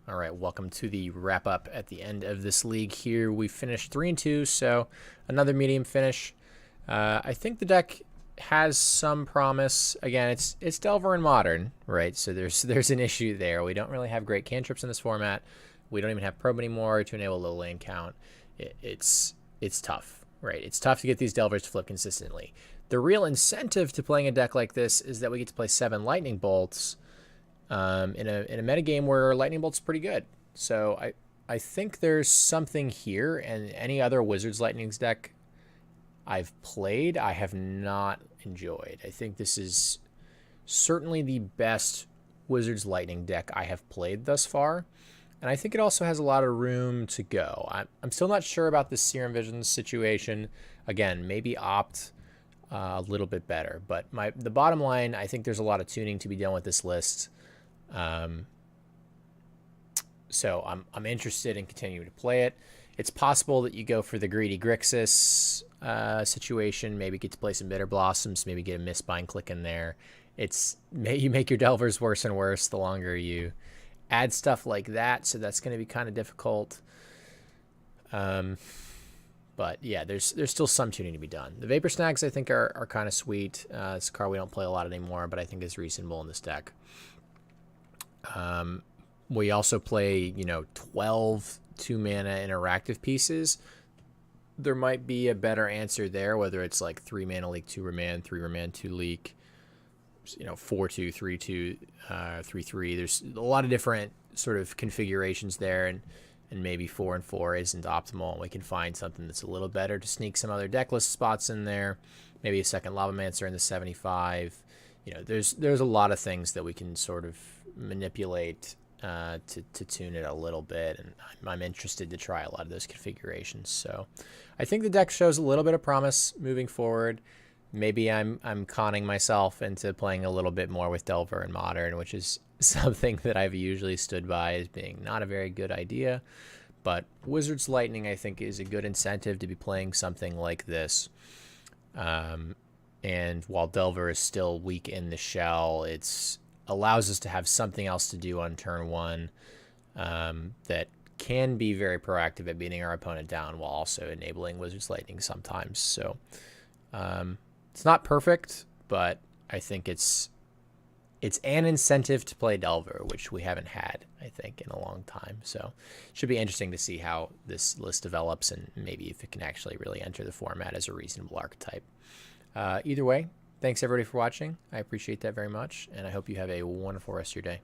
All right, welcome to the wrap up at the end of this league here. We finished 3-2, so another medium finish. I think the deck has some promise. Again, it's Delver and Modern, right? So there's an issue there. We don't really have great cantrips in this format. We don't even have probe anymore to enable low land count. It's tough, right? It's tough to get these Delvers to flip consistently. The real incentive to playing a deck like this is that we get to play 7 Lightning Bolts in a metagame where Lightning Bolt's pretty good. So I think there's something here, and any other Wizards Lightnings deck I've played, I have not enjoyed. I think this is certainly the best Wizards Lightning deck I have played thus far, and I think it also has a lot of room to go. I'm still not sure about the Serum Visions situation. Again, maybe opt a little bit better, but the bottom line, I think there's a lot of tuning to be done with this list. So I'm interested in continuing to play it. It's possible that you go for the greedy Grixis situation, maybe get to play some Bitter Blossoms, maybe get a Mistbind click in there. You make your Delvers worse and worse the longer you add stuff like that, so that's going to be kind of difficult. But yeah, there's still some tuning to be done. The Vapor Snags I think are kind of sweet. It's a card we don't play a lot anymore, but I think is reasonable in this deck. We also play, 12 2-mana interactive pieces. There might be a better answer there, whether it's like 3-mana leak, 2 remand, 3 remand, 2 leak, 4-2, 3-2, 3-3. There's a lot of different sort of configurations there, and maybe 4 and 4 isn't optimal, and we can find something that's a little better to sneak some other deck list spots in there. Maybe a second Lavamancer in the 75. There's a lot of things that we can sort of manipulate to tune it a little bit, and I'm interested to try a lot of those configurations. So I think the deck shows a little bit of promise moving forward. Maybe I'm conning myself into playing a little bit more with Delver and Modern, which is something that I've usually stood by as being not a very good idea. But Wizards Lightning, I think, is a good incentive to be playing something like this. And while Delver is still weak in the shell, it allows us to have something else to do on turn 1 that can be very proactive at beating our opponent down while also enabling Wizards Lightning sometimes. So it's not perfect, but I think it's an incentive to play Delver, which we haven't had, I think, in a long time. So it should be interesting to see how this list develops and maybe if it can actually really enter the format as a reasonable archetype. Either way, thanks everybody for watching. I appreciate that very much, and I hope you have a wonderful rest of your day.